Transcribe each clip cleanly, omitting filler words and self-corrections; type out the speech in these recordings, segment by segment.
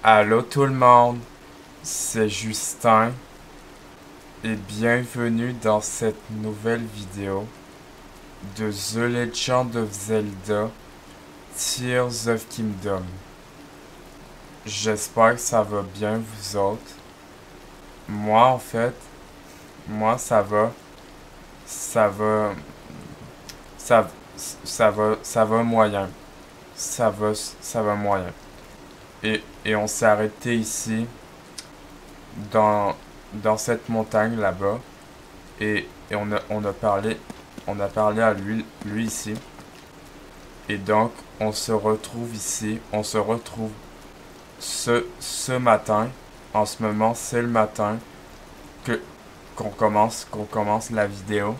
Allô tout le monde, c'est Justin et bienvenue dans cette nouvelle vidéo de The Legend of Zelda Tears of Kingdom. J'espère que ça va bien vous autres. Moi en fait, moi ça va, ça, ça va moyen. Ça va moyen. Et on s'est arrêté ici dans, dans cette montagne là-bas. Et on a parlé à lui ici. Et donc, on se retrouve ici. On se retrouve ce matin. En ce moment, c'est le matin que qu'on commence la vidéo.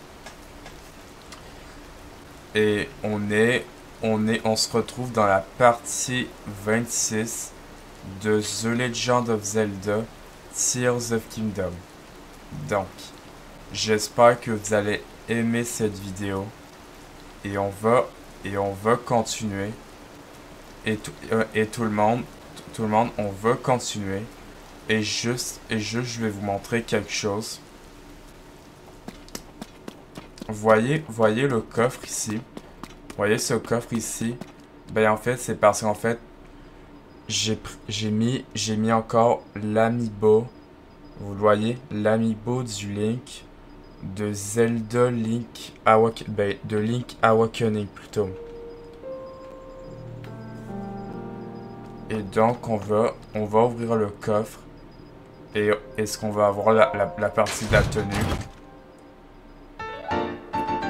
Et on se retrouve dans la partie 26 de The Legend of Zelda Tears of Kingdom. Donc, j'espère que vous allez aimer cette vidéo et on va continuer et tout le monde on va continuer et juste je vais vous montrer quelque chose. Voyez le coffre ici. Voyez ce coffre ici. Ben en fait, c'est parce qu'en fait j'ai mis encore l'amiibo. Vous le voyez, l'amiibo du Link de Zelda Link Awakening, ben, de Link Awakening plutôt. Et donc on va ouvrir le coffre et est-ce qu'on va avoir la partie de la tenue?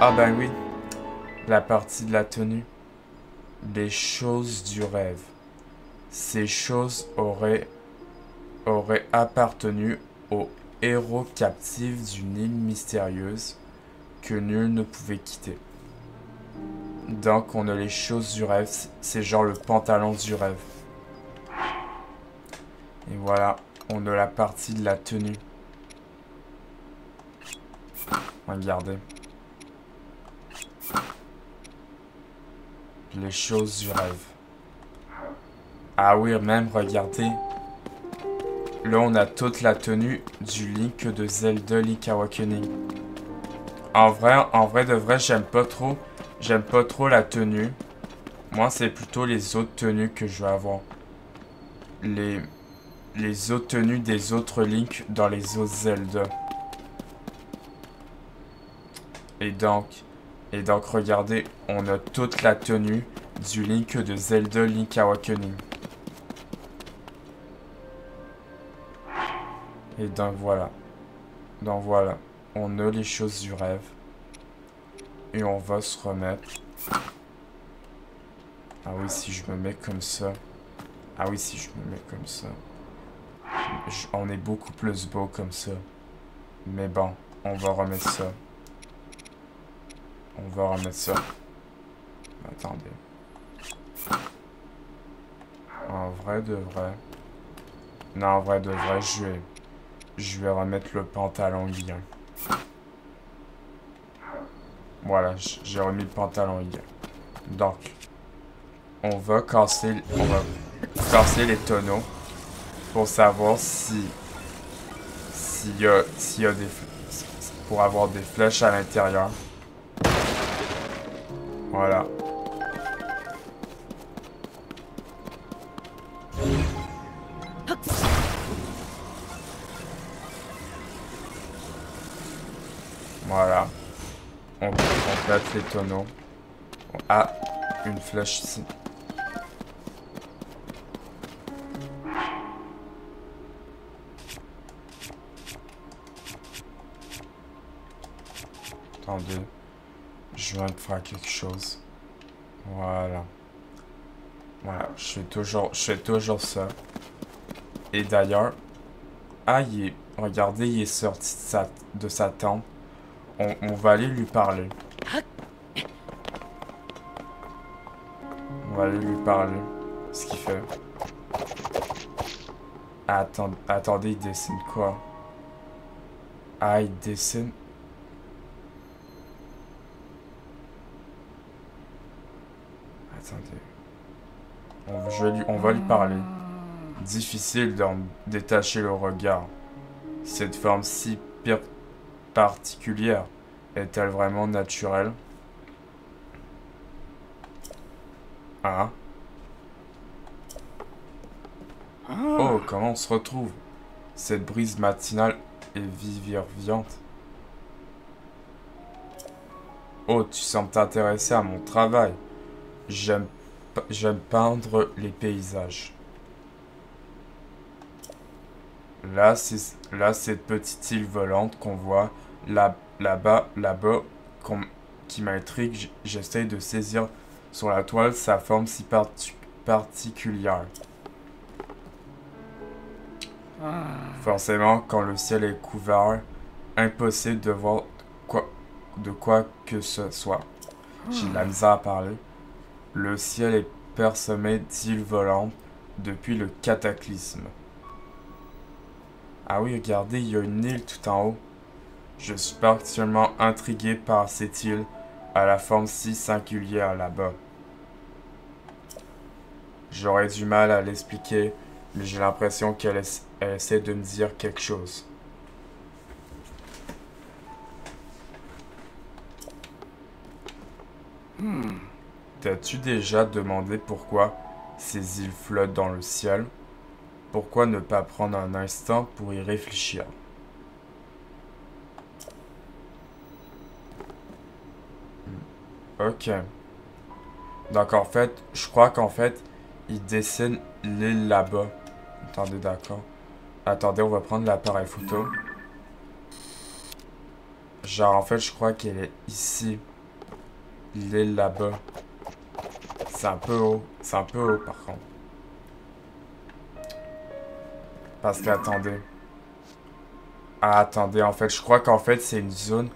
Ah ben oui, la partie de la tenue. Les choses du rêve. Ces choses auraient appartenu aux héros captifs d'une île mystérieuse que nul ne pouvait quitter. Donc on a les choses du rêve, c'est genre le pantalon du rêve. Et voilà, on a la partie de la tenue. Regardez. Les choses du rêve. Ah oui, même, regardez. Là, on a toute la tenue du Link de Zelda Link Awakening. En vrai de vrai, j'aime pas trop la tenue. Moi, c'est plutôt les autres tenues que je vais avoir. Les autres tenues des autres Link dans les autres Zelda. Et donc, regardez, on a toute la tenue du Link de Zelda Link Awakening. Et donc voilà. Donc voilà, on a les choses du rêve. Et on va se remettre. Ah oui, si je me mets comme ça. Ah oui, si je me mets comme ça. On est beaucoup plus beau comme ça. Mais bon, on va remettre ça. On va remettre ça. Attendez. En vrai de vrai. Non, en vrai de vrai, je vais remettre le pantalon lien. Voilà, j'ai remis le pantalon lien. Donc, on va casser les tonneaux pour savoir s'il y a des pour avoir des flèches à l'intérieur. Voilà. Voilà. On complète les tonneaux. Ah, une flèche ici. Attendez. Je viens de faire quelque chose. Voilà. Voilà. Je fais toujours ça. Et d'ailleurs, ah, regardez, il est sorti de sa tente. On va aller lui parler. On va aller lui parler. Ce qu'il fait. Attendez, il dessine quoi? Ah, il dessine. Attendez. On va lui parler. Difficile d'en détacher le regard. Cette forme si particulière est-elle vraiment naturelle? Ah. Oh, comment on se retrouve? Cette brise matinale est vivifiante. Oh, tu sembles t'intéresser à mon travail. J'aime peindre les paysages. Là, cette petite île volante qu'on voit là-bas, qui m'intrigue. J'essaie de saisir sur la toile sa forme si particulière. Forcément, quand le ciel est couvert, impossible de voir de quoi que ce soit. J'ai de la misère à parler. Le ciel est parsemé d'îles volantes depuis le cataclysme. Ah oui, regardez, il y a une île tout en haut. Je suis particulièrement intrigué par cette île à la forme si singulière là-bas. J'aurais du mal à l'expliquer, mais j'ai l'impression qu'elle essaie de me dire quelque chose. T'as-tu déjà demandé pourquoi ces îles flottent dans le ciel? Pourquoi ne pas prendre un instant pour y réfléchir? Ok. Donc en fait, je crois qu'en fait, il dessine l'île là-bas. Attendez, d'accord. Attendez, on va prendre l'appareil photo. Genre en fait, je crois qu'elle est ici. L'île là-bas. C'est un peu haut. C'est un peu haut par contre. Parce que attendez. Ah, attendez, en fait, je crois qu'en fait, c'est une zone.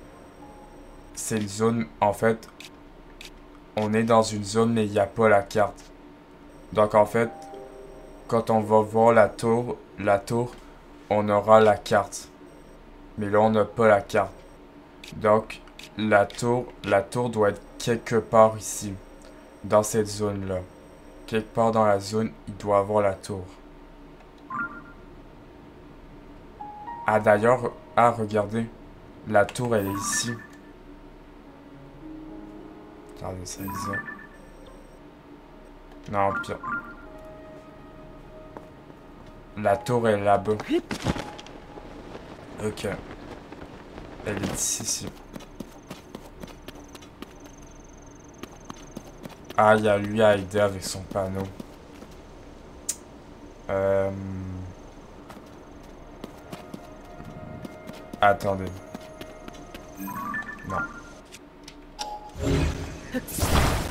C'est une zone, en fait. On est dans une zone, mais il n'y a pas la carte. Donc en fait, quand on va voir la tour, on aura la carte. Mais là, on n'a pas la carte. Donc, la tour doit être quelque part ici. Dans cette zone-là. Quelque part dans la zone, il doit avoir la tour. Ah, d'ailleurs, ah, regardez. La tour, elle est ici. Attendez, c'est bizarre. Non, pire. La tour est là-bas. Ok. Elle est ici. Ah, il y a lui à aider avec son panneau. Attendez. Non.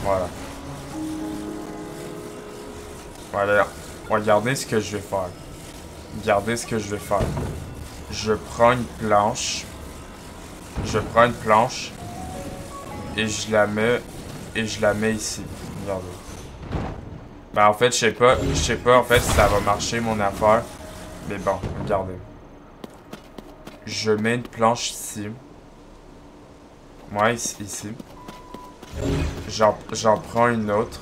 Voilà. Voilà. Regardez ce que je vais faire. Regardez ce que je vais faire. Je prends une planche. Et je la mets ici. Regardez. Ben en fait, je sais pas en fait si ça va marcher mon affaire. Mais bon, regardez. Je mets une planche ici. Moi ici. J'en prends une autre.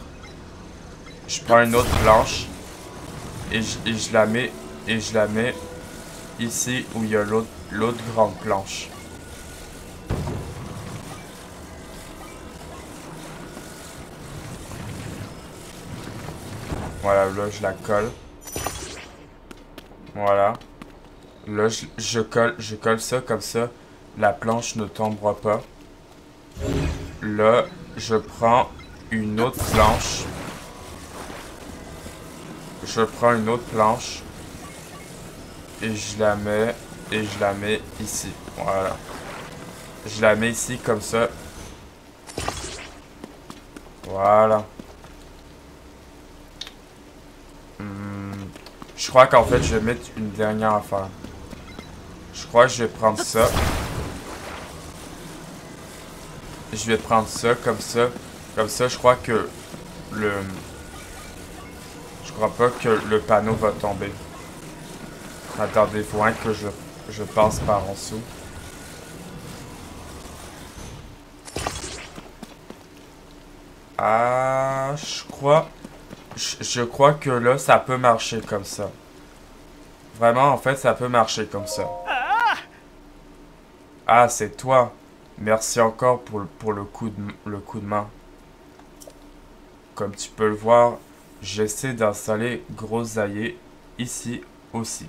Je prends une autre planche. Et je la mets ici où il y a l'autre grande planche. Voilà, là, je la colle. Voilà. Là, je colle ça comme ça. La planche ne tombera pas. Là, je prends une autre planche. Je prends une autre planche. Et je la mets ici. Voilà. Je la mets ici comme ça. Voilà. Je crois qu'en fait, je vais mettre une dernière affaire. Je crois que je vais prendre ça. Je vais prendre ça comme ça. Comme ça, je crois que le... Je crois pas que le panneau va tomber. Attendez, il faut que je passe par en dessous. Ah, je crois que là, ça peut marcher comme ça. Vraiment, en fait, ça peut marcher comme ça. Ah, c'est toi. Merci encore pour le coup de main. Comme tu peux le voir, j'essaie d'installer Grosaillé ici aussi.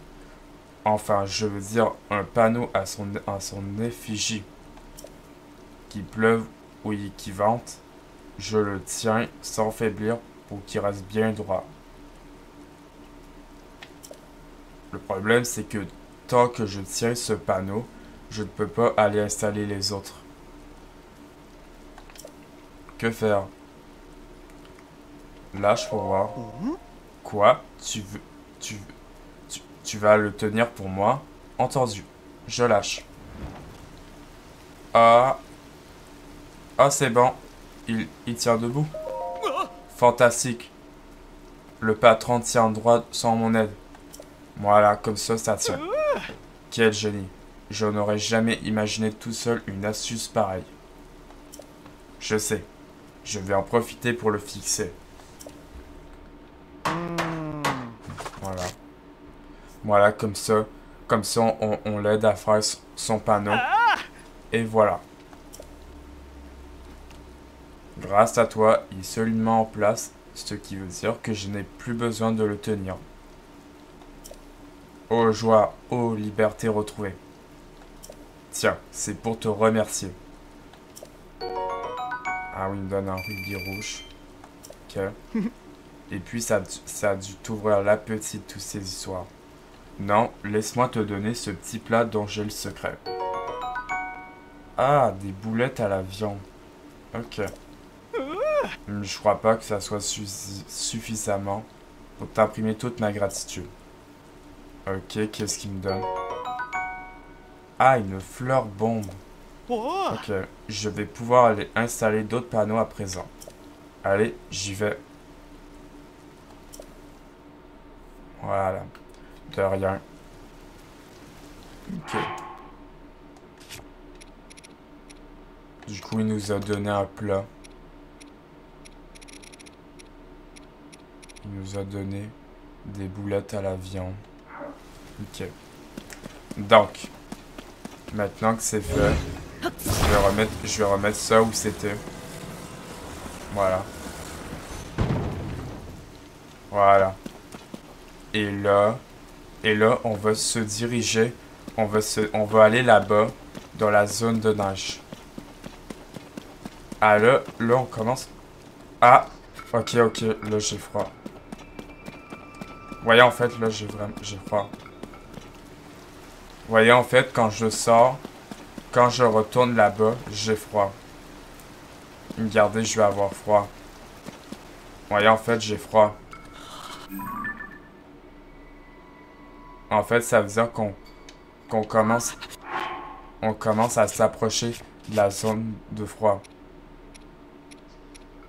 Enfin, je veux dire un panneau à son effigie. Qu'il pleuve ou qu'il vente, je le tiens sans faiblir pour qu'il reste bien droit. Le problème, c'est que tant que je tiens ce panneau, je ne peux pas aller installer les autres. Que faire? Lâche pour voir. Quoi? Tu vas le tenir pour moi? Entendu. Je lâche. Ah. Ah, c'est bon. Il tient debout. Fantastique. Le patron tient droit sans mon aide. Voilà, comme ça tient. Quel génie. Je n'aurais jamais imaginé tout seul une astuce pareille. Je sais. Je vais en profiter pour le fixer. Voilà. Voilà, comme ça. Comme ça, on l'aide à faire son panneau. Et voilà. Grâce à toi, il est solidement en place, ce qui veut dire que je n'ai plus besoin de le tenir. Oh joie, oh liberté retrouvée. Tiens, c'est pour te remercier. Ah oui, il me donne un rubis rouge. Ok. Et puis ça a dû t'ouvrir l'appétit de toutes ces histoires. Non, laisse-moi te donner ce petit plat dont j'ai le secret. Ah, des boulettes à la viande. Ok. Je crois pas que ça soit suffisamment pour t'imprimer toute ma gratitude. Ok, qu'est-ce qu'il me donne? Ah, une fleur bombe. Ok, je vais pouvoir aller installer d'autres panneaux à présent. Allez, j'y vais. Voilà. De rien. Ok. Du coup, il nous a donné un plat. Il nous a donné des boulettes à la viande. Ok. Donc, maintenant que c'est fait, je vais remettre ça où c'était. Voilà. Voilà. Et là, on va se diriger. On va aller là-bas, dans la zone de neige. Ah là, on commence. Ah, ok, là j'ai froid. Voyez, en fait, là j'ai froid. Voyez, en fait, quand je sors, quand je retourne là-bas, j'ai froid. Regardez, je vais avoir froid. Voyez, en fait, j'ai froid. En fait, ça veut dire qu'on commence à s'approcher de la zone de froid.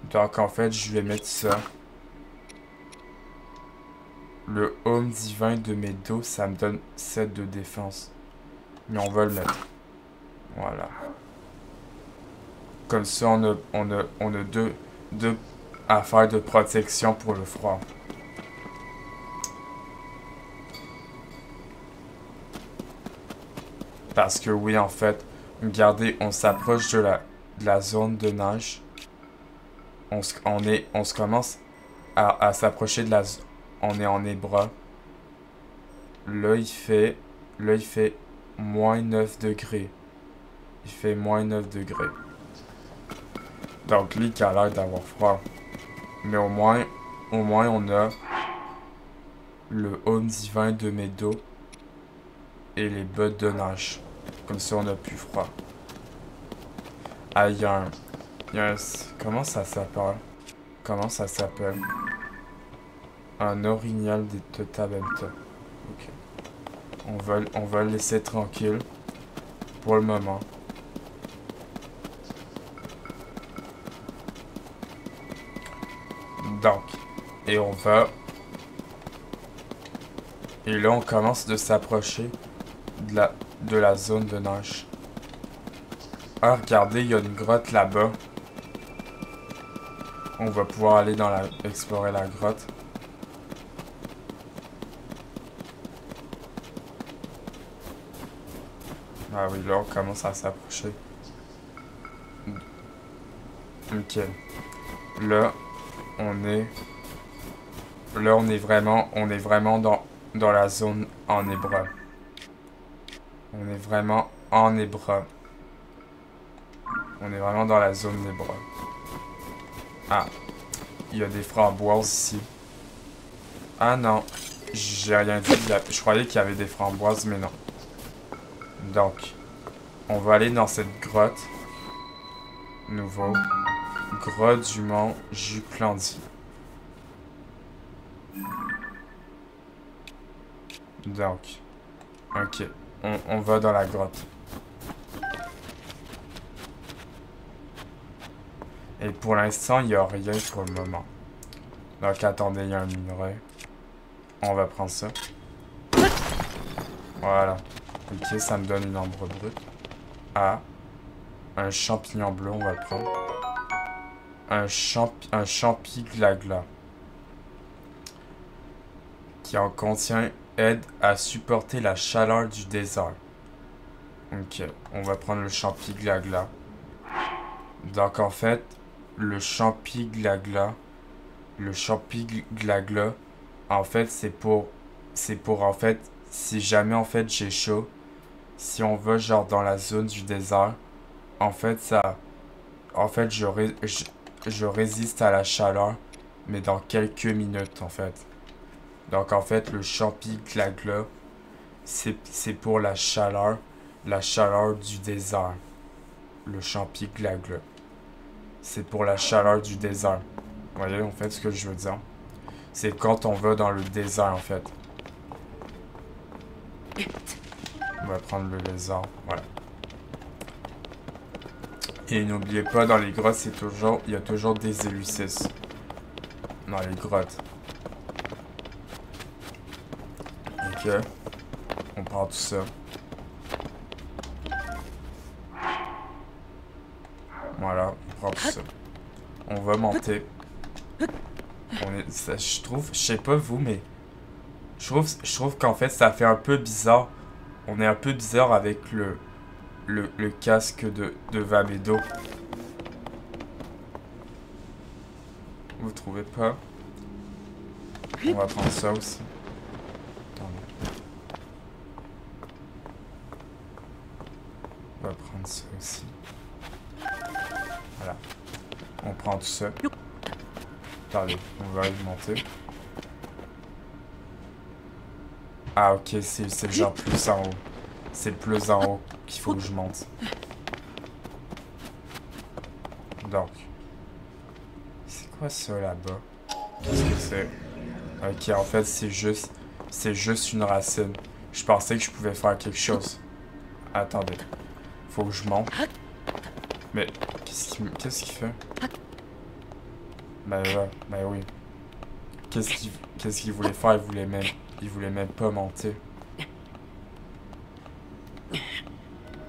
Donc, en fait, je vais mettre ça. Le home divin de mes dos, ça me donne 7 de défense. Mais on va le mettre. Voilà. Comme ça, on a deux affaires de protection pour le froid. Parce que oui, en fait, regardez, on s'approche de la zone de neige. On se commence à s'approcher de la zone. On est en Hébra. Là, il fait moins 9 degrés. Il fait moins 9 degrés. Donc, lui qui a l'air d'avoir froid. Mais au moins, on a le home divin de mes dos et les bottes de neige. Comme ça, on a plus froid. Ah, il y a un... Comment ça s'appelle? Comment ça s'appelle? Un orignal de Tabenta. Ok. On va le laisser tranquille. Pour le moment. Donc. Et on va... Et là, on commence de s'approcher de la zone de neige. Ah, regardez, il y a une grotte là-bas. On va pouvoir aller explorer la grotte. Ah oui, là, on commence à s'approcher. Ok. Là, on est... Là, on est vraiment dans la zone en hébreu. On est vraiment en hébreu. On est vraiment dans la zone hébreu. Ah, il y a des framboises ici. Ah non, j'ai rien dit. Je croyais qu'il y avait des framboises, mais non. Donc, on va aller dans cette grotte. Nouveau. Grotte du mont Juclandi. Donc, ok. On va dans la grotte. Et pour l'instant, il n'y a rien pour le moment. Donc, attendez, il y a un minerai. On va prendre ça. Voilà. Ok, ça me donne une ambre brute. Ah. Un champignon bleu, on va le prendre. Un champi glagla. Qui en contient aide à supporter la chaleur du désert. Ok, on va prendre le champi glagla. Donc en fait, le champi glagla, en fait c'est pour en fait, si jamais en fait j'ai chaud, si on va genre dans la zone du désert, en fait je résiste à la chaleur, mais dans quelques minutes en fait. Donc en fait le champi glagla, c'est pour la chaleur du désert. Le champi glagla. C'est pour la chaleur du désert. Vous voyez en fait ce que je veux dire? C'est quand on va dans le désert en fait. On va prendre le lézard. Voilà. Et n'oubliez pas, dans les grottes, il y a toujours des Élucis. Dans les grottes. Ok. On prend tout ça. Voilà, on prend tout ça. On va monter. Je trouve, je sais pas vous, mais je trouve qu'en fait ça fait un peu bizarre. On est un peu bizarre avec le casque de Vamedo. Vous trouvez pas? On va prendre ça aussi. Attendez. On va prendre ça aussi. Voilà. On prend tout ça. Attendez, on va monter. Ah ok, c'est genre plus en haut. C'est plus en haut qu'il faut que je monte. Donc. C'est quoi ça là-bas? Qu'est-ce que c'est? Ok, en fait c'est juste une racine. Je pensais que je pouvais faire quelque chose. Attendez. Faut que je monte. Mais qu'est-ce qu'il fait? Ben là, ben oui. Qu'est-ce qu'il voulait faire? Il voulait même pas monter.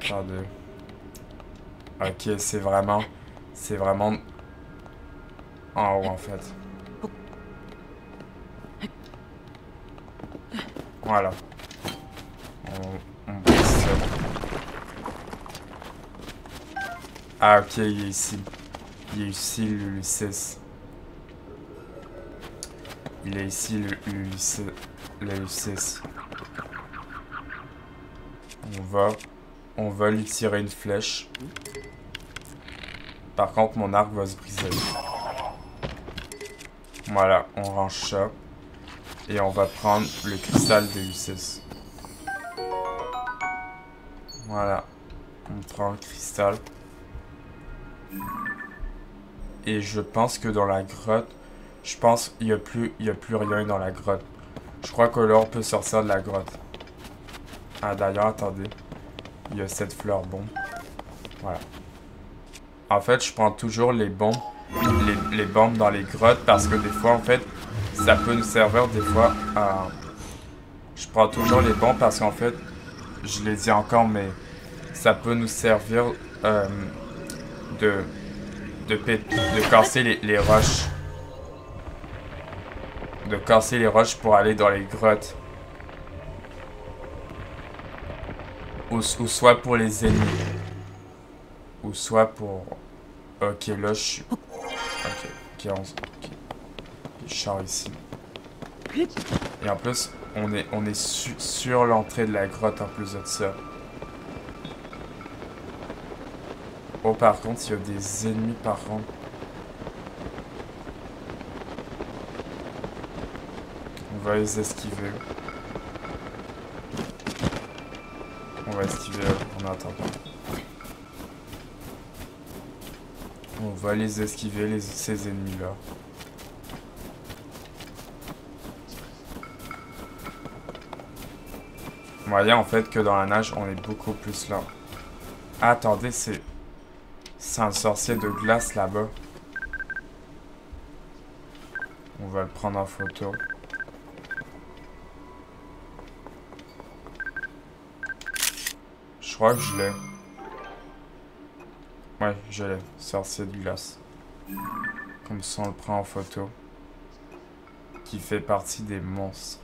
Attendez. Ok, c'est vraiment en haut en fait. Voilà. On brise ça. Ah ok, il est ici. Il est ici l'Ulysses. Il est ici l'Ulysses. On va lui tirer une flèche. Par contre, mon arc va se briser. Voilà, on range ça. Et on va prendre le cristal d'Ulysses. Voilà. On prend le cristal. Et je pense que dans la grotte, je pense qu'il n'y a plus rien dans la grotte. Je crois que là, on peut sortir de la grotte. Ah, d'ailleurs, attendez. Il y a cette fleur bombe. Voilà. En fait, je prends toujours les bombes. Les bombes dans les grottes parce que des fois, en fait, ça peut nous servir des fois à... Je prends toujours les bombes parce qu'en fait, je l'ai dit encore, mais ça peut nous servir de casser les roches. De casser les roches pour aller dans les grottes. Ou soit pour les ennemis. Ou soit pour... Ok, là, je suis... Ok, ok. Je sors ici. Et en plus, on est sur l'entrée de la grotte en plus de ça. Oh, par contre, il y a des ennemis par contre. On va les esquiver. On va esquiver en attendant. On va les esquiver, ces ennemis-là. Vous voyez en fait que dans la nage, on est beaucoup plus lent. Ah, attendez, c'est un sorcier de glace là-bas. On va le prendre en photo. Je crois que je l'ai. Ouais, je l'ai. Sorcier de glace. Comme ça, on le prend en photo. Qui fait partie des monstres.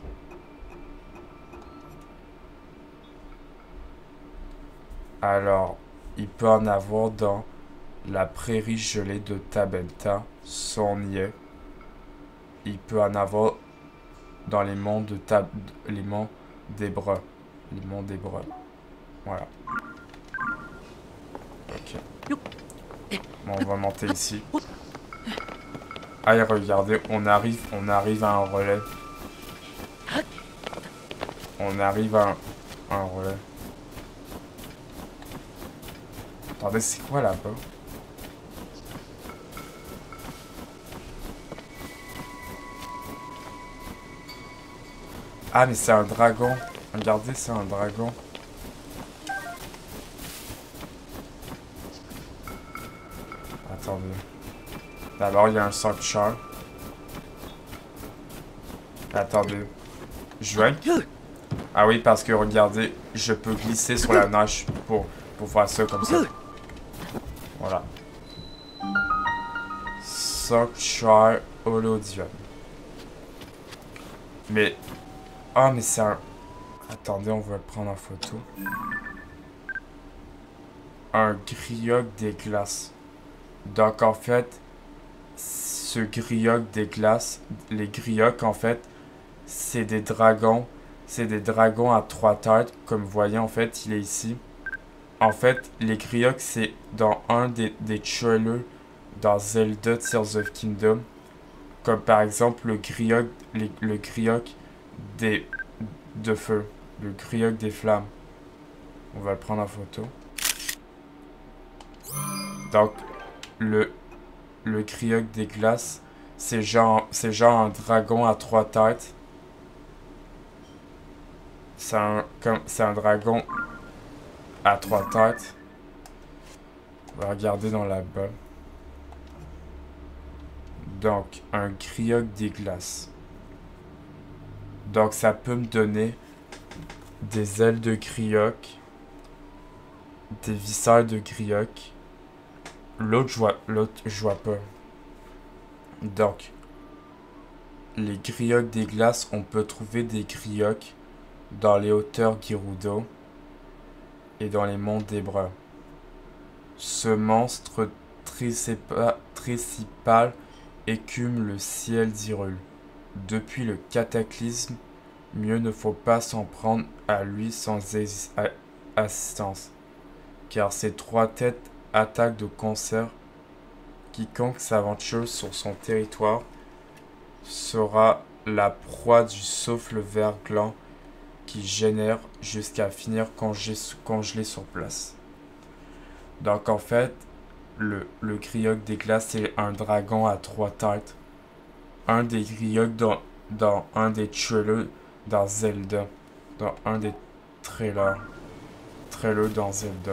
Alors, il peut en avoir dans la prairie gelée de Tabenta, son y est. Il peut en avoir dans les monts de les monts d'Hébreu. Les monts d'Hébreu. Voilà. Ok. Bon, on va monter ici. Ah, et regardez, on arrive à un relais. On arrive à un relais. Attendez, c'est quoi là-bas? Ah, mais c'est un dragon. Regardez, c'est un dragon. Attendez. D'abord, il y a un Sockshard. Attendez. Joint. Ah oui, parce que regardez, je peux glisser sur la nage pour faire ça comme ça. Voilà. Sockshard Holodium. Mais... Ah, mais c'est un... Attendez, on va le prendre en photo. Un grioc des glaces. Donc, en fait, ce grioc des glaces, les griocs, en fait, c'est des dragons. C'est des dragons à 3 têtes. Comme vous voyez, en fait, il est ici. En fait, les griocs, c'est dans un des trailers dans Zelda Tears of Kingdom. Comme par exemple le grioc, le grioc de feu. Le grioc des flammes. On va le prendre en photo. Donc, le grioc des glaces, c'est genre un dragon à 3 têtes. C'est un dragon à 3 têtes. On va regarder dans la balle. Donc, un grioc des glaces. Donc, ça peut me donner des ailes de grioc, des viscères de grioc. L'autre, je vois pas. Donc, les griocs des glaces, on peut trouver des griocs dans les hauteurs Gerudo et dans les monts d'Hébreu. Ce monstre tricipal écume le ciel d'Hyrule. Depuis le cataclysme, mieux ne faut pas s'en prendre à lui sans assistance, car ses 3 têtes attaquent de concert. Quiconque s'aventure sur son territoire sera la proie du souffle vert gland qui génère jusqu'à finir congelé sur place. Donc en fait, le grioc des glaces, c'est un dragon à 3 têtes. Un des griocs dans un des trailers dans Zelda. Dans un des trailers dans Zelda.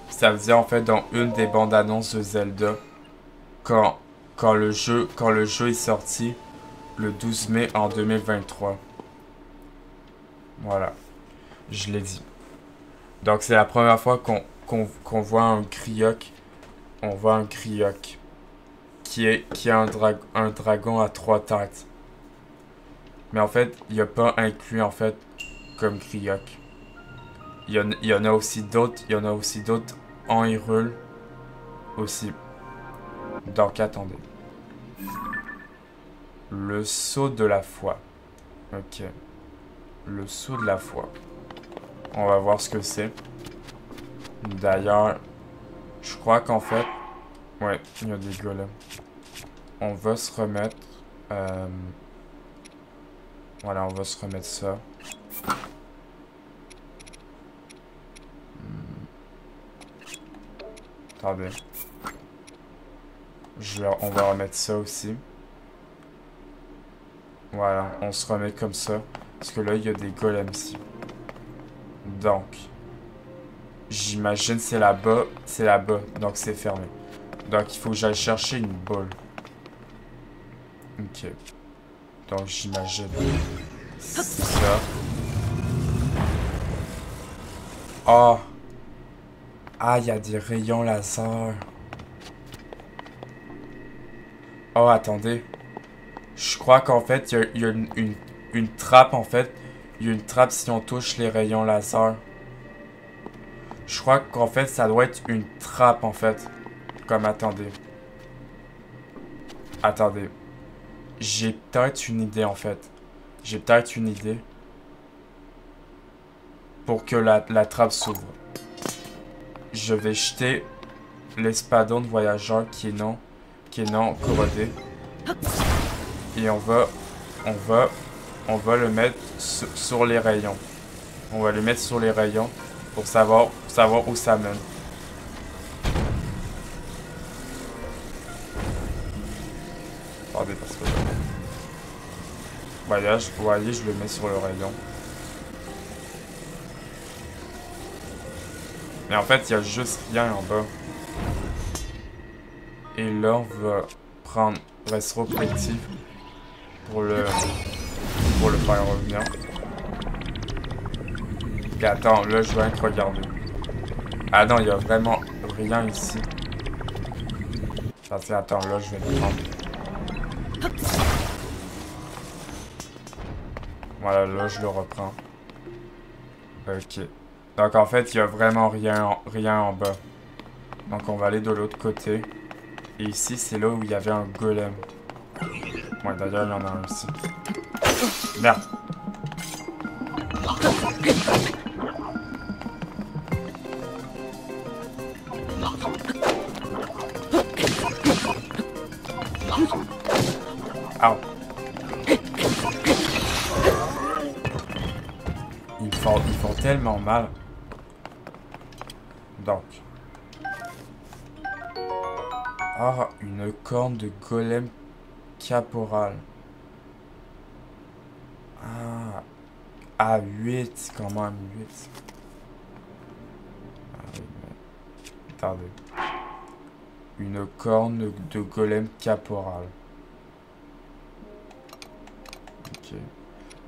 Ça veut dire en fait dans une des bandes annonces de Zelda, quand le jeu est sorti le 12 mai en 2023. Voilà, je l'ai dit. Donc c'est la première fois qu'on voit un grioc. On voit un grioc qui a un dragon à 3 têtes. Mais en fait, il n'y a pas inclus en fait comme grioc. Il y en a aussi d'autres. Il y en a aussi d'autres en Hyrule. Aussi. Donc, attendez. Le sceau de la foi. Ok. Le sceau de la foi. On va voir ce que c'est. D'ailleurs, je crois qu'en fait... Ouais, il y a des golems. On va se remettre... Voilà, on va se remettre ça. Attendez. On va remettre ça aussi. Voilà, on se remet comme ça. Parce que là, il y a des golems ici. Donc, j'imagine c'est là-bas. C'est là-bas, donc c'est fermé. Donc, il faut que j'aille chercher une boule. Ok. Donc, j'imagine ça. Oh! Ah, il y a des rayons laser. Oh, attendez. Je crois qu'en fait, il y a une trappe, en fait. Il y a une trappe si on touche les rayons laser. Je crois qu'en fait, ça doit être une trappe, en fait. Comme, attendez. Attendez. J'ai peut-être une idée, en fait. J'ai peut-être une idée. Pour que la trappe s'ouvre. Je vais jeter l'espadon de voyageur qui est non corrodé. Et on va le mettre sur les rayons. On va le mettre sur les rayons pour savoir où ça mène. Attendez, parce que... voyez, je le mets sur le rayon. Mais en fait, il y a juste rien en bas. Et là, on va prendre Restro Collectif pour le faire revenir. Et attends, là, je vais être regarder. Ah non, il y a vraiment rien ici. Parce que, attends, là, je vais le prendre. Voilà, là, je le reprends. Ok. Donc, en fait, il y a vraiment rien en bas. Donc, on va aller de l'autre côté. Et ici, c'est là où il y avait un golem. Ouais, d'ailleurs, il y en a un ici. Merde. Ow. Ils font tellement mal. Donc. Ah, une corne de golem caporal. Ah. À 8, quand même, 8. Ah, oui, mais... Attendez. Une corne de golem caporal. Ok.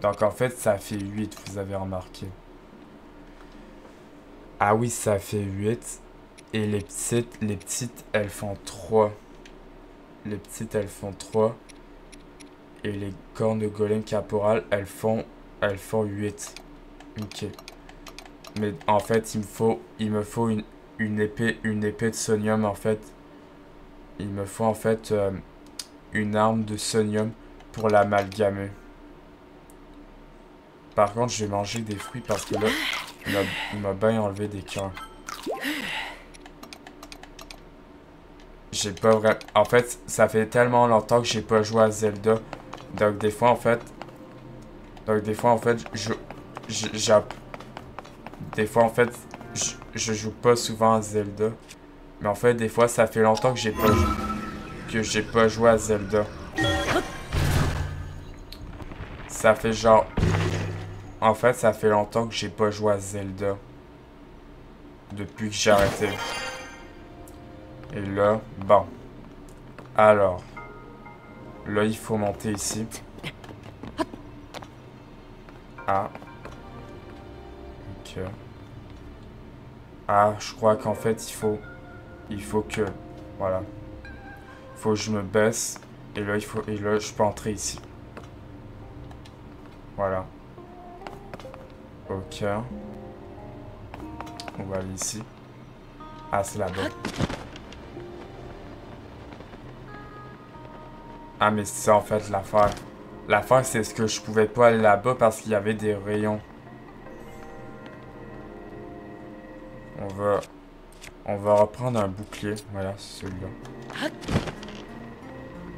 Donc en fait, ça fait 8, vous avez remarqué. Ah oui, ça fait 8. Et les petites, elles font 3. Les petites, elles font 3. Et les cornes de golem caporal, elles font 8. Ok. Mais en fait, il me faut une épée de sonium, en fait. Il me faut, en fait, une arme de sonium pour l'amalgamer. Par contre, je vais manger des fruits parce que là, il m'a bien enlevé des cœurs. J'ai pas vraiment... En fait, ça fait tellement longtemps que j'ai pas joué à Zelda. Donc, des fois, en fait... Des fois, en fait, je joue pas souvent à Zelda. Mais en fait, des fois, ça fait longtemps que j'ai pas joué à Zelda. Ça fait genre... En fait, ça fait longtemps que j'ai pas joué à Zelda. Depuis que j'ai arrêté. Et là, bon. Alors. Là, il faut monter ici. Ah. Ok. Ah, je crois qu'en fait, il faut que... Voilà. Il faut que je me baisse. Et là, je peux entrer ici. Voilà. Ok. On va aller ici. Ah, c'est là-bas. Ah, mais c'est ça en fait l'affaire. L'affaire, c'est ce que je pouvais pas aller là-bas parce qu'il y avait des rayons. On va reprendre un bouclier. Voilà, c'est celui-là.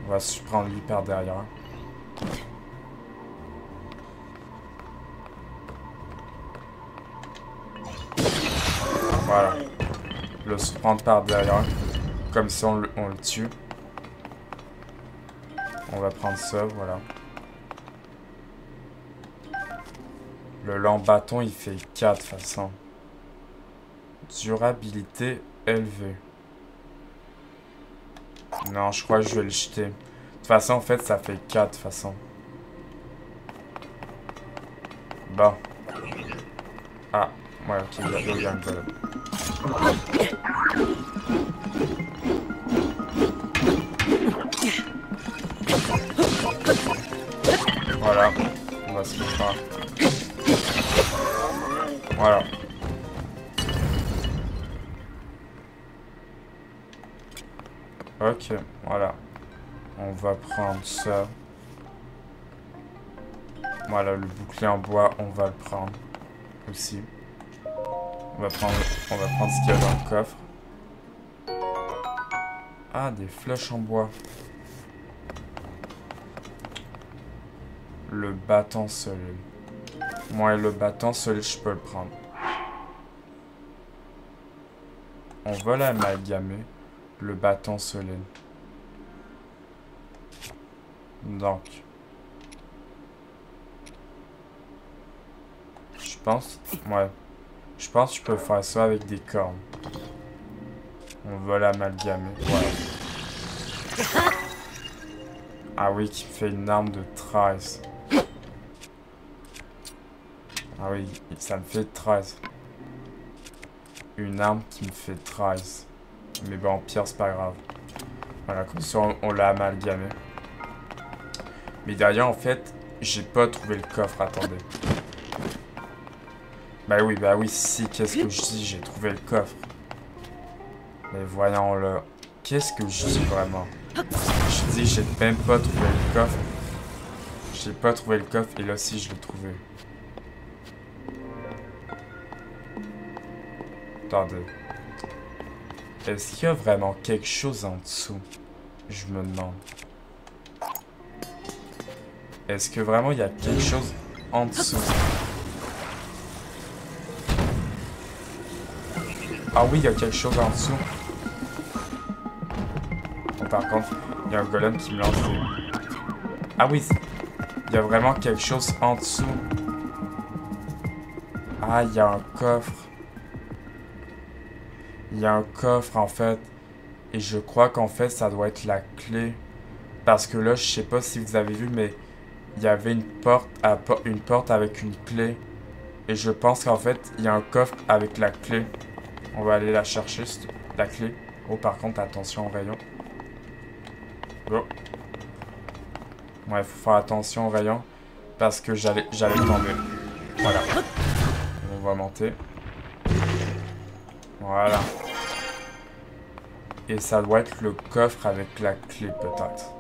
On va se prendre lui par derrière. Voilà. Le se prendre par derrière. Comme ça, on le tue. On va prendre ça, voilà. Le lent bâton, il fait 4 de toute façon. Durabilité élevée. Non, je crois que je vais le jeter. De toute façon, en fait, ça fait 4 de toute façon. Bon. Ah, ouais, ok, il y a un golem. Voilà, on va se faire. Voilà. Ok, voilà. On va prendre ça. Voilà, le bouclier en bois, on va le prendre aussi. On va prendre ce qu'il y a dans le coffre. Ah, des flèches en bois. Le bâton solide. Moi, le bâton solide, je peux le prendre. On va l'amalgamer. Le bâton solide. Donc. Je pense... Ouais. Je pense que je peux faire ça avec des cornes. On va l'amalgamer. Voilà. Ah oui, qui me fait une arme de 13. Ah oui, ça me fait 13. Une arme qui me fait 13. Mais bon, pire, c'est pas grave. Voilà, comme ça, on l'a amalgamé. Mais d'ailleurs, en fait, j'ai pas trouvé le coffre. Attendez. Bah oui, si. Qu'est-ce que je dis? J'ai trouvé le coffre. Mais voyons-le. Qu'est-ce que je dis vraiment? Je dis, j'ai même pas trouvé le coffre. J'ai pas trouvé le coffre et là, si, je l'ai trouvé. Attendez. Est-ce qu'il y a vraiment quelque chose en dessous? Je me demande. Est-ce que vraiment il y a quelque chose en dessous? Ah oui, il y a quelque chose en dessous. Bon, par contre, il y a un golem qui me lance des... Ah oui, il y a vraiment quelque chose en dessous. Ah, il y a un coffre. Il y a un coffre en fait. Et je crois qu'en fait ça doit être la clé. Parce que là, je sais pas si vous avez vu, mais il y avait une porte avec une clé. Et je pense qu'en fait, il y a un coffre avec la clé. On va aller la chercher, la clé. Oh, par contre, attention aux rayons. Oh. Ouais, faut faire attention aux rayons. Parce que j'allais tomber. Voilà. On va monter. Voilà. Et ça doit être le coffre avec la clé, peut-être.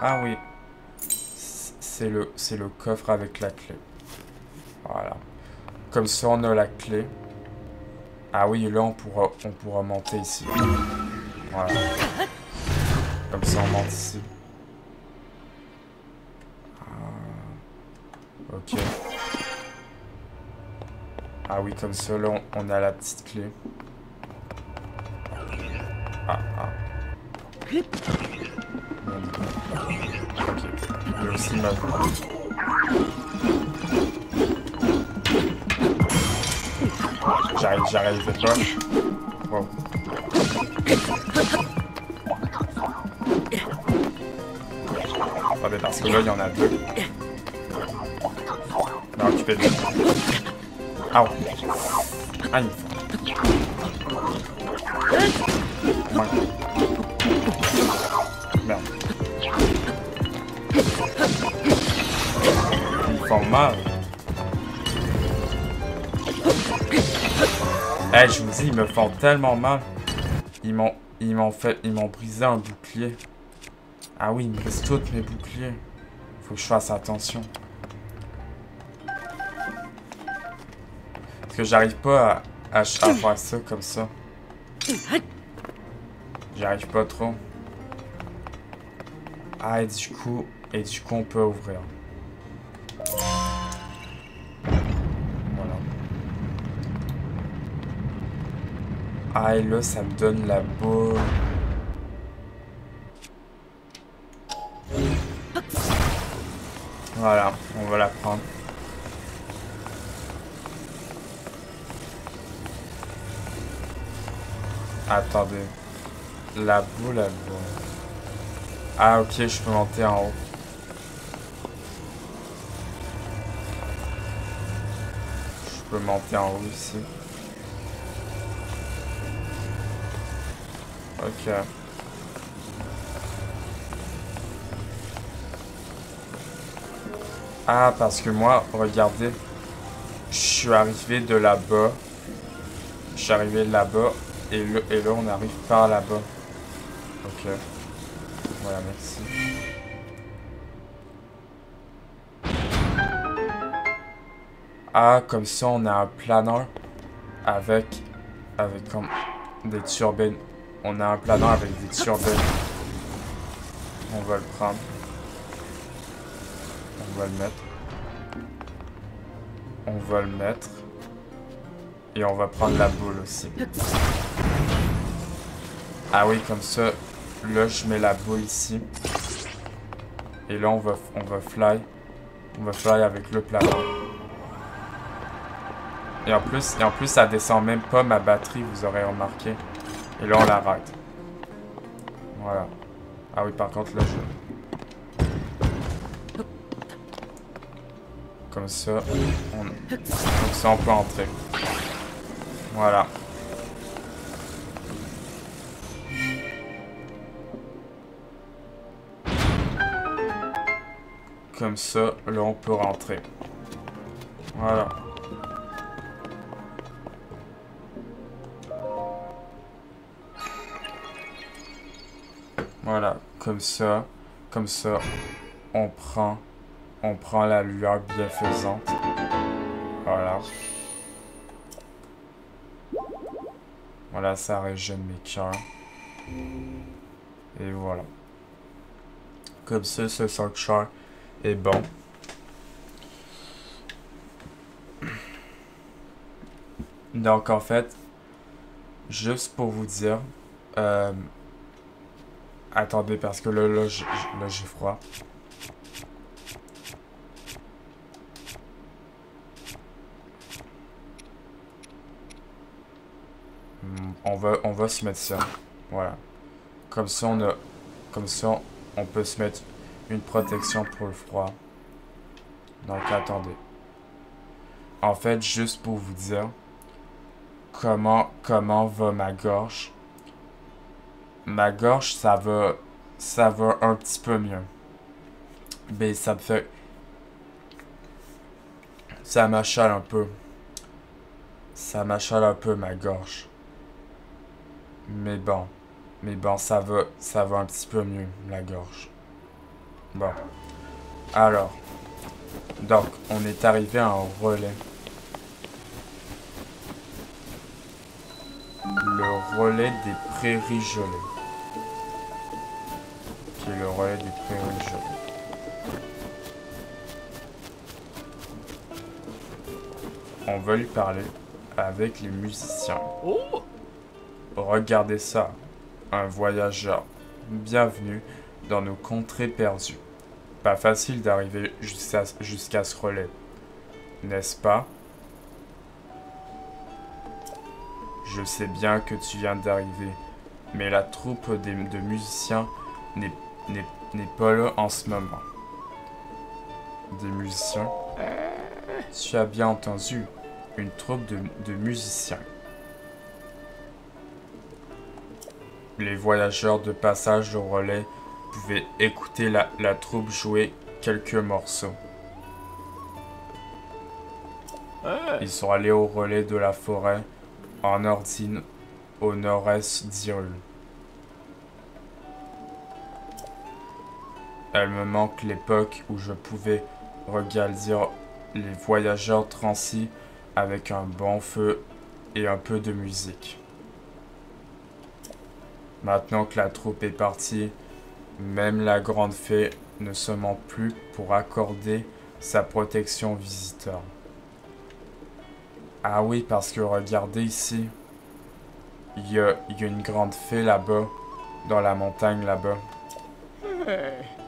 Ah oui. C'est le coffre avec la clé. Voilà. Comme ça, on a la clé. Ah oui, là, on pourra monter ici. Voilà. Comme ça, on monte ici. Ah. Ok. Ah oui, comme ça, là, on a la petite clé. Ah. Ok. Il y a aussi ma... J'arrivais pas. Wow. Attendez, parce que là, il y en a deux. Non, occupez de lui. Ah ouais. Aïe. Merde. Ils font mal. Eh, je vous dis, ils me font tellement mal. Ils m'ont brisé un bouclier. Ah oui, ils me brisent tous mes boucliers. Faut que je fasse attention. Parce que j'arrive pas à faire ça comme ça. J'arrive pas trop. Ah, et du coup, on peut ouvrir. Voilà. Ah, et là, ça me donne la boule. Voilà, on va la prendre. Attendez. La boule, elle va. Ah, ok, je peux monter en haut. Je peux monter en haut ici. Ok. Ah, parce que moi, regardez, je suis arrivé de là-bas. Je suis arrivé de là-bas. Et là, on arrive par là-bas. Ok. Voilà, merci. Ah, comme ça, on a un planeur avec comme des turbines. On a un planeur avec des turbines. On va le prendre. On va le mettre. On va le mettre. Et on va prendre la boule aussi. Ah oui, comme ça, là, je mets la boule ici. Et là, on va fly. On va fly avec le planeur. Et en plus, ça descend même pas ma batterie, vous aurez remarqué. Et là, on l'arrête. Voilà. Ah oui, par contre, là, comme ça, on peut entrer. Voilà. Comme ça, là, on peut rentrer. Voilà. Voilà, comme ça, on prend la lueur bienfaisante. Voilà. Voilà, ça régène mes cœurs. Et voilà. Comme ça, ce sanctuaire est bon. Donc, en fait, juste pour vous dire... attendez, parce que là j'ai froid. On va se mettre ça. Voilà. Comme ça, on peut se mettre une protection pour le froid. Donc, attendez. En fait, juste pour vous dire comment va ma gorge. Ma gorge, ça va un petit peu mieux. Mais ça me fait... Ça m'achale un peu. Ça m'achale un peu ma gorge. Mais bon, ça va un petit peu mieux, la gorge. Bon. Alors. Donc, on est arrivé à un relais. Le relais des prairies gelées. Qui est le relais des prairies gelées. On va lui parler avec les musiciens. Oh! Regardez ça, un voyageur. Bienvenue dans nos contrées perdues. Pas facile d'arriver jusqu'à ce relais, n'est-ce pas? Je sais bien que tu viens d'arriver, mais la troupe de musiciens n'est pas là en ce moment. Des musiciens? Tu as bien entendu, une troupe de musiciens. Les voyageurs de passage au relais pouvaient écouter la troupe jouer quelques morceaux. Ils sont allés au relais de la forêt en Ordine, au nord-est d'Hyrule. Elle me manque l'époque où je pouvais regarder les voyageurs transis avec un bon feu et un peu de musique. Maintenant que la troupe est partie, même la grande fée ne se ment plus pour accorder sa protection aux visiteurs. Ah oui, parce que regardez ici, il y a une grande fée là-bas, dans la montagne là-bas.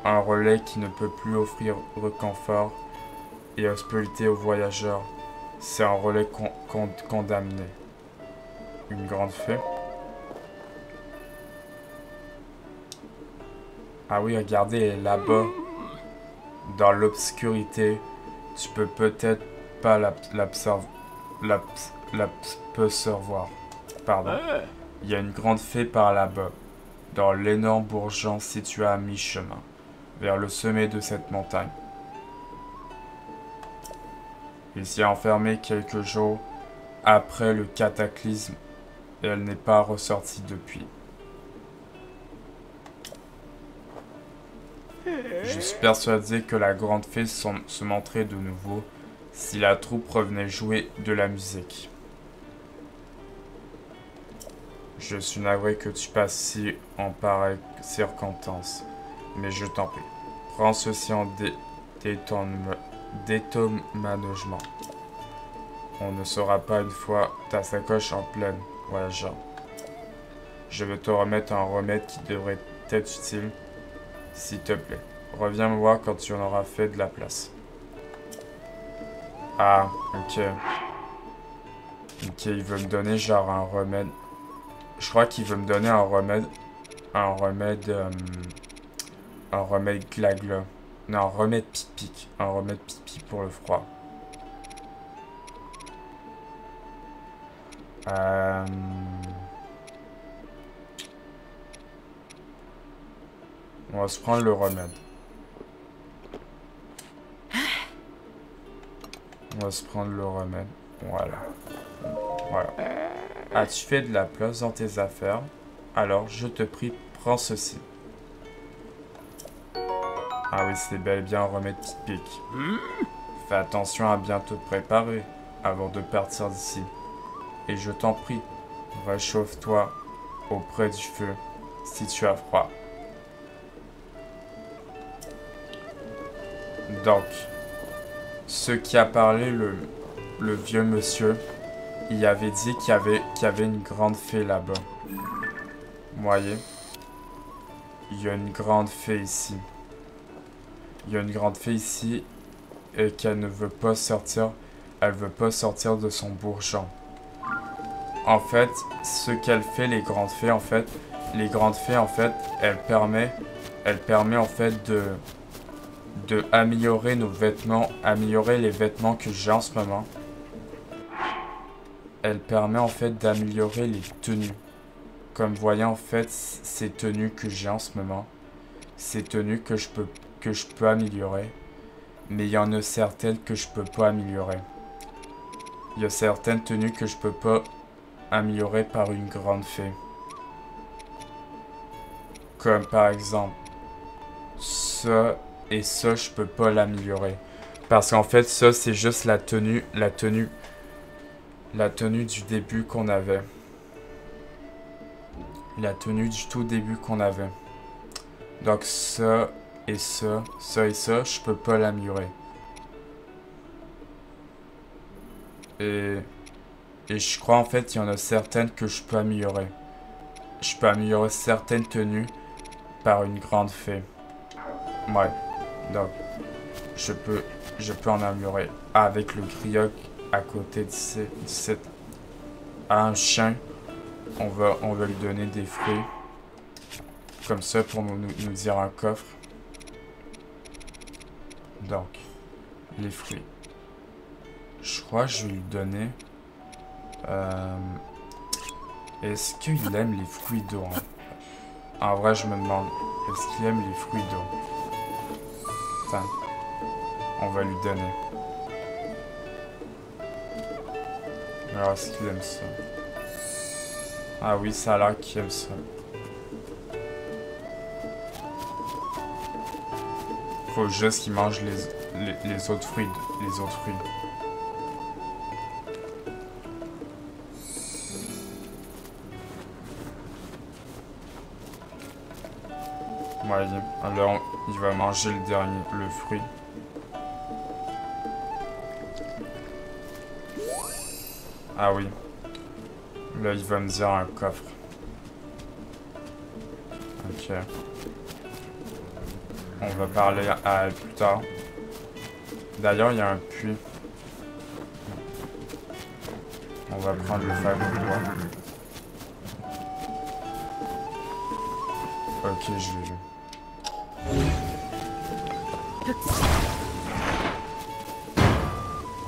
Un relais qui ne peut plus offrir réconfort et hospitalité aux voyageurs. C'est un relais condamné. Une grande fée. Ah oui, regardez, elle est là-bas. Dans l'obscurité. Tu peux peut-être pas l'apercevoir. Pardon. Il y a une grande fée par là-bas. Dans l'énorme bourgeon situé à mi-chemin. Vers le sommet de cette montagne. Il s'y est enfermé quelques jours après le cataclysme et elle n'est pas ressortie depuis. Je suis persuadé que la grande fée se montrait de nouveau si la troupe revenait jouer de la musique. Je suis navré que tu passes ici en pareille circonstance, mais je t'en prie, prends ceci en dédommagement. On ne saura pas une fois ta sacoche en pleine, voyageur. Je vais te remettre un remède qui devrait t'être utile, s'il te plaît. Reviens me voir quand tu en auras fait de la place. Ah, ok. Ok, il veut me donner genre un remède. Je crois qu'il veut me donner un remède. Un remède glagla. Non, un remède pic-pic. Un remède pipi pour le froid. On va se prendre le remède. On va se prendre le remède. Voilà. Voilà. As-tu fait de la place dans tes affaires? Alors, je te prie, prends ceci. Ah oui, c'est bel et bien un remède typique. Fais attention à bien te préparer avant de partir d'ici. Et je t'en prie, réchauffe-toi auprès du feu si tu as froid. Donc, ce qui a parlé le vieux monsieur, il avait dit qu'il y avait une grande fée là-bas. Vous voyez? Il y a une grande fée ici. Il y a une grande fée ici et qu'elle ne veut pas sortir. Elle veut pas sortir de son bourgeon. En fait, ce qu'elle fait, les grandes fées, en fait, elle permet en fait de améliorer nos vêtements, améliorer les vêtements que j'ai en ce moment. Elle permet en fait d'améliorer les tenues. Comme vous voyez en fait, ces tenues que j'ai en ce moment, ces tenues que je peux améliorer, mais il y en a certaines que je peux pas améliorer. Il y a certaines tenues que je peux pas améliorer par une grande fée. Comme par exemple, ça et ça, je peux pas l'améliorer. Parce qu'en fait, ça, c'est juste la tenue du début qu'on avait. La tenue du tout début qu'on avait. Donc ça et ça, je peux pas l'améliorer. Et je crois en fait, il y en a certaines que je peux améliorer. Je peux améliorer certaines tenues par une grande fée. Ouais. Donc, je peux en améliorer. Ah, avec le grioc à côté de cette... Ah, un chien. On va lui donner des fruits. Comme ça pour nous dire un coffre. Donc, les fruits. Je crois que je vais lui donner... Est-ce qu'il aime les fruits d'eau? En vrai, je me demande. Est-ce qu'il aime les fruits d'eau? Attends. On va lui donner. Alors, est-ce qu'il aime ça? Ah oui, ça a l'air qu'il aime ça. Faut juste qu'il mange les autres fruits. Les autres fruits. Ouais, alors il va manger le dernier, le fruit. Ah oui. Là, il va me dire un coffre. Ok. On va parler à elle plus tard. D'ailleurs, il y a un puits. On va prendre le fer au doigt. Ok, je l'ai vu.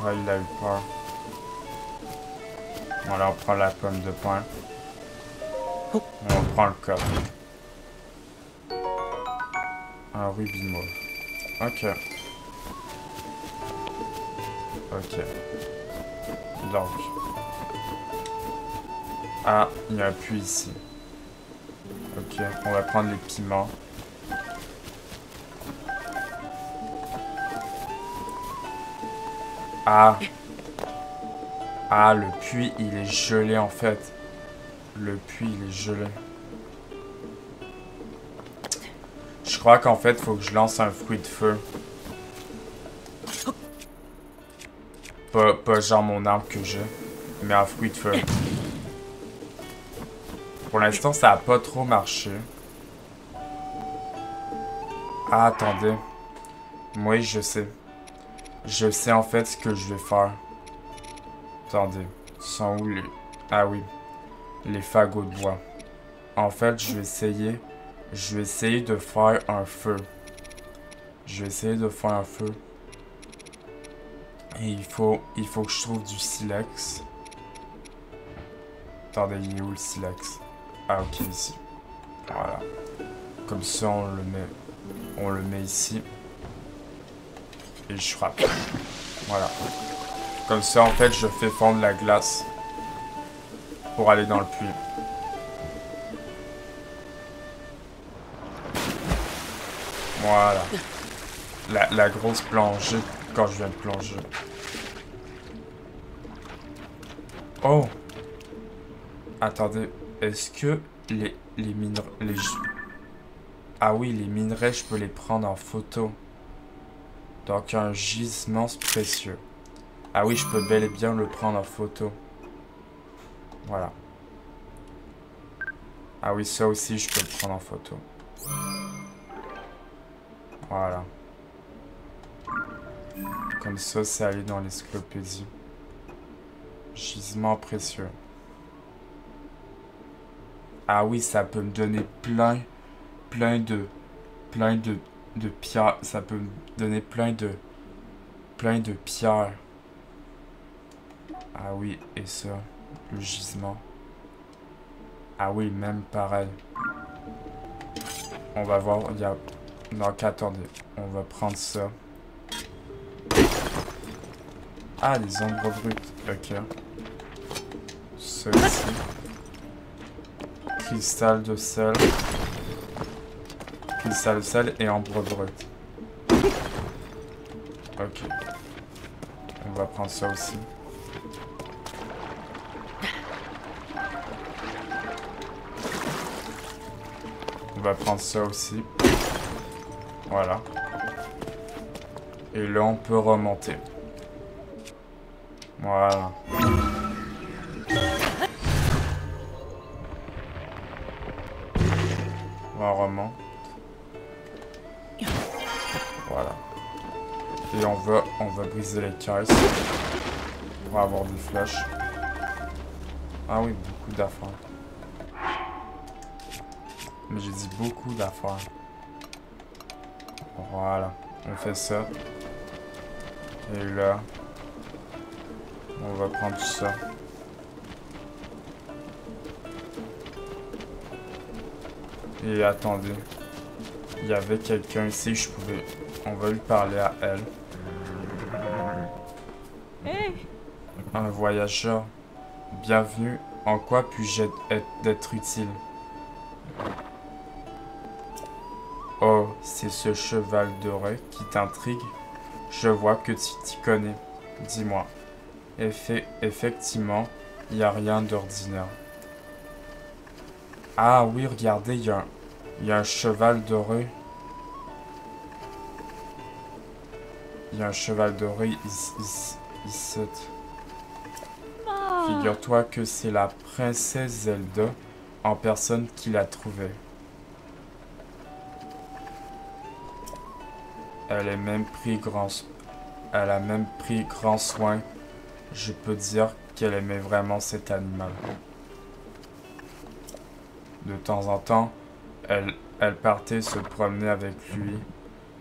Ouais, il a eu peur. Voilà, on prend la pomme de pain. Et on prend le coffre. Un rubis mauve. Ok. Ok. Donc. Ah, il y a un puits ici. Ok, on va prendre les piments. Ah. Ah, le puits, il est gelé en fait. Le puits, il est gelé. Je crois qu'en fait, faut que je lance un fruit de feu. Pas genre mon arbre que j'ai, mais un fruit de feu. Pour l'instant, ça a pas trop marché. Ah, attendez. Moi, je sais. Je sais en fait ce que je vais faire. Attendez. Sont où les... Ah oui. Les fagots de bois. En fait, je vais essayer... Je vais essayer de faire un feu. Je vais essayer de faire un feu. Et il faut que je trouve du silex. Attendez, il est où le silex? Ah, ok, ici. Voilà. Comme ça, on le met ici. Et je frappe. Voilà. Comme ça, en fait, je fais fondre la glace. Pour aller dans le puits. Voilà. La grosse plongée quand je viens de plonger. Oh! Attendez. Est-ce que les minerais... Ah oui, les minerais, je peux les prendre en photo. Donc un gisement précieux. Ah oui, je peux bel et bien le prendre en photo. Voilà. Ah oui, ça aussi, je peux le prendre en photo. Voilà. Comme ça, c'est allé dans l'encyclopédie. Gisement précieux. Ah oui, ça peut me donner plein de pierres. Ça peut me donner plein de pierres. Ah oui, et ça, le gisement. Ah oui, même pareil. On va voir, il y a... Donc, attendez, on va prendre ça. Ah, les ombres brutes, ok. Ça ici. Cristal de sel. Cristal de sel et ambre brute. Ok. On va prendre ça aussi. On va prendre ça aussi. Voilà. Et là, on peut remonter. Voilà. On remonte. Voilà. Et on va briser les caisses. Pour avoir des flèches. Ah oui, beaucoup d'affaires. Mais j'ai dit beaucoup d'affaires. Voilà. On fait ça. Et là, on va prendre tout ça. Et attendez. Il y avait quelqu'un ici, je pouvais... On va lui parler à elle. Hey. Un voyageur. Bienvenue. En quoi puis-je être utile? Oh, c'est ce cheval doré qui t'intrigue? Je vois que tu t'y connais. Dis-moi. Effectivement, il n'y a rien d'ordinaire. Ah oui, regardez, il y a un cheval doré. Il y a un cheval doré, il saute. Figure-toi que c'est la princesse Zelda en personne qui l'a trouvé. Elle est même pris grand, Elle a même pris grand soin. Je peux dire qu'elle aimait vraiment cet animal. De temps en temps, elle partait se promener avec lui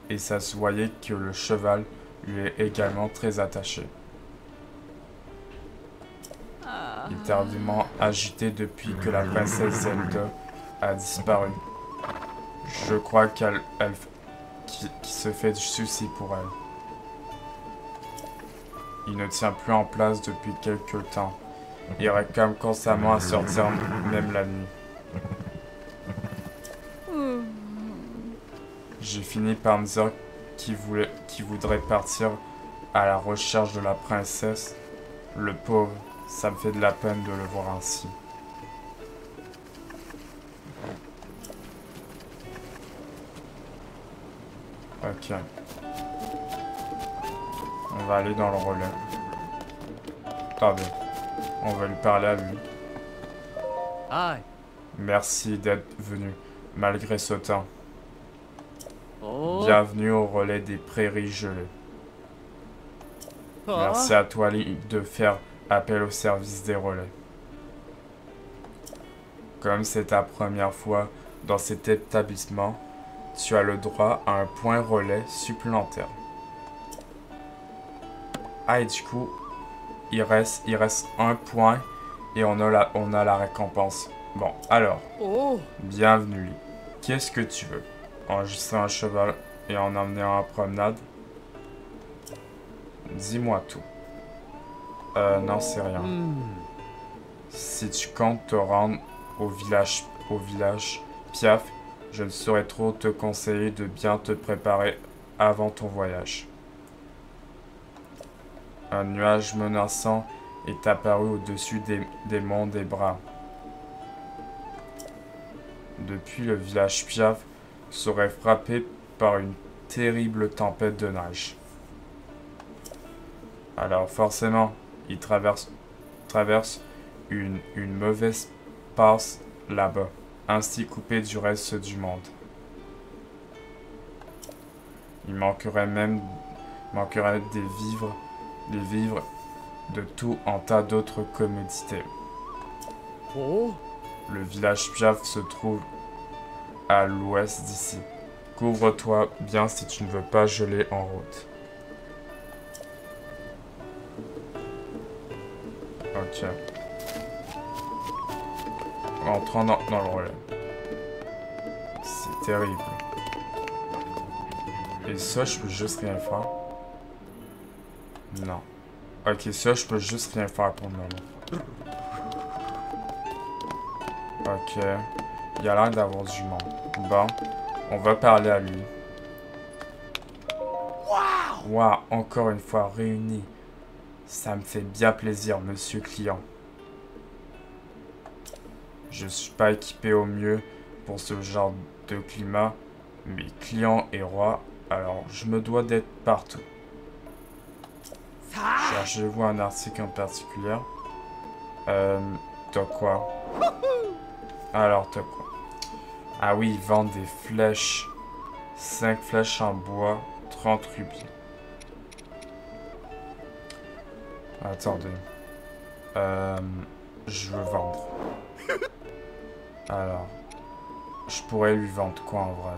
et ça se voyait que le cheval lui est également très attaché. Il est tardivement agité depuis que la princesse Zelda a disparu. Je crois qu'il se fait du souci pour elle. Il ne tient plus en place depuis quelque temps. Il réclame constamment à sortir, même la nuit. J'ai fini par me dire qu'il voudrait partir à la recherche de la princesse. Le pauvre, ça me fait de la peine de le voir ainsi. Ok. On va aller dans le relais. Attendez. On va lui parler à lui. Aye. Merci d'être venu, malgré ce temps. Oh. Bienvenue au relais des prairies gelées. Oh. Merci à toi, Lee, de faire appel au service des relais. Comme c'est ta première fois dans cet établissement, tu as le droit à un point relais supplémentaire. Ah, et du coup, il reste un point et on a la récompense. Bon, alors, Oh. bienvenue, Lee. Qu'est-ce que tu veux? Enregistrer un cheval et en emmener un en promenade? Dis-moi tout. Non, c'est rien. Si tu comptes te rendre au village Piaf, je ne saurais trop te conseiller de bien te préparer avant ton voyage. Un nuage menaçant est apparu au-dessus des monts des bras. Depuis, le village Piaf serait frappé par une terrible tempête de neige. Alors forcément, il traverse une mauvaise passe là-bas, ainsi coupé du reste du monde. Il manquerait des vivres, de tout en tas d'autres commodités. Oh. Le village Piaf se trouve à l'ouest d'ici. Couvre-toi bien si tu ne veux pas geler en route. Ok. Entrons dans le relais. C'est terrible. Et ça, je peux juste rien faire. Non. Ok, ça, je peux juste rien faire pour le moment. Ok. Il a l'air d'avoir du monde. Bon, on va parler à lui. Waouh, encore une fois réunis. Ça me fait bien plaisir, monsieur client. Je suis pas équipé au mieux pour ce genre de climat, mais client et roi, alors je me dois d'être partout. Cherchez-vous un article en particulier? T'as quoi? Alors, t'as quoi? Ah oui, ils vendent des flèches. 5 flèches en bois, 30 rubis. Attendez. Je veux vendre. Alors, je pourrais lui vendre quoi en vrai?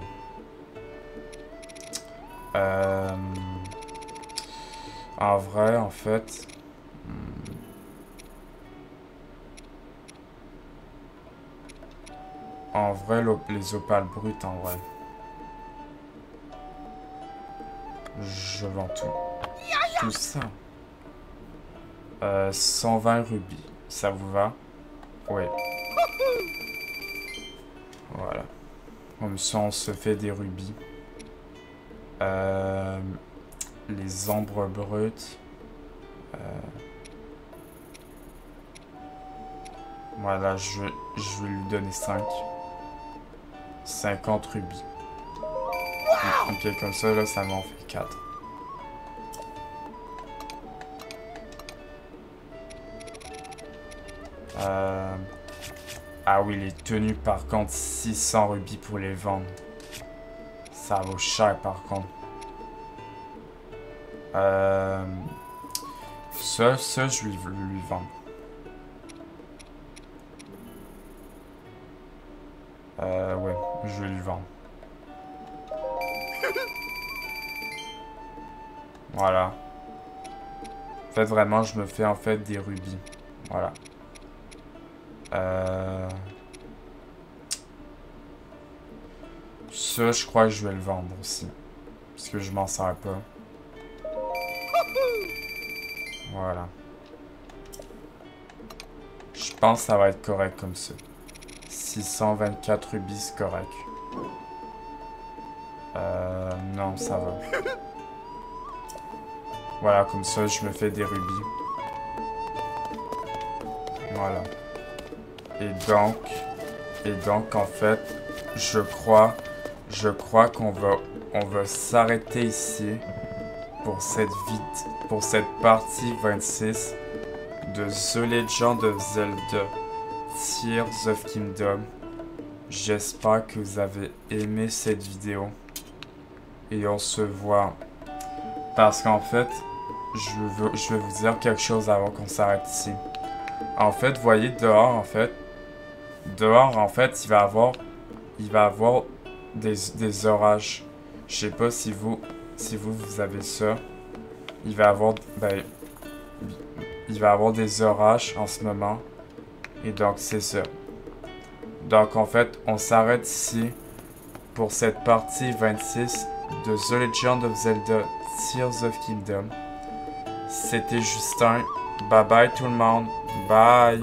En vrai, en fait... En vrai, les opales brutes, en vrai. Je vends tout. Tout ça. 120 rubis. Ça vous va? Oui. Voilà. Comme ça, on se fait des rubis. Les ombres brutes. Voilà, je vais lui donner 5. 50 rubis. Ok, comme ça, là, ça m'en fait 4. Ah oui, les tenues, par contre, 600 rubis pour les vendre. Ça vaut cher, par contre. Ça, je vais lui vendre. Ouais, je vais lui vendre. Voilà. En fait, vraiment, je me fais en fait des rubis. Voilà. Ça, je crois que je vais le vendre aussi. Parce que je m'en sers pas. Voilà. Je pense que ça va être correct comme ça. 624 rubis, c'est correct. Non, ça va. Voilà, comme ça, je me fais des rubis. Voilà. Et donc, en fait, je crois qu'on va s'arrêter ici pour cette partie 26 de The Legend of Zelda Tears of Kingdom. J'espère que vous avez aimé cette vidéo. Et on se voit. Parce qu'en fait, je vais vous dire quelque chose avant qu'on s'arrête ici. En fait, vous voyez dehors, en fait, il va avoir des orages. Je sais pas si vous avez ça. Il va avoir des orages en ce moment. Et donc, c'est ça. Donc, en fait, on s'arrête ici pour cette partie 26 de The Legend of Zelda Tears of Kingdom. C'était Justin. Bye bye tout le monde. Bye.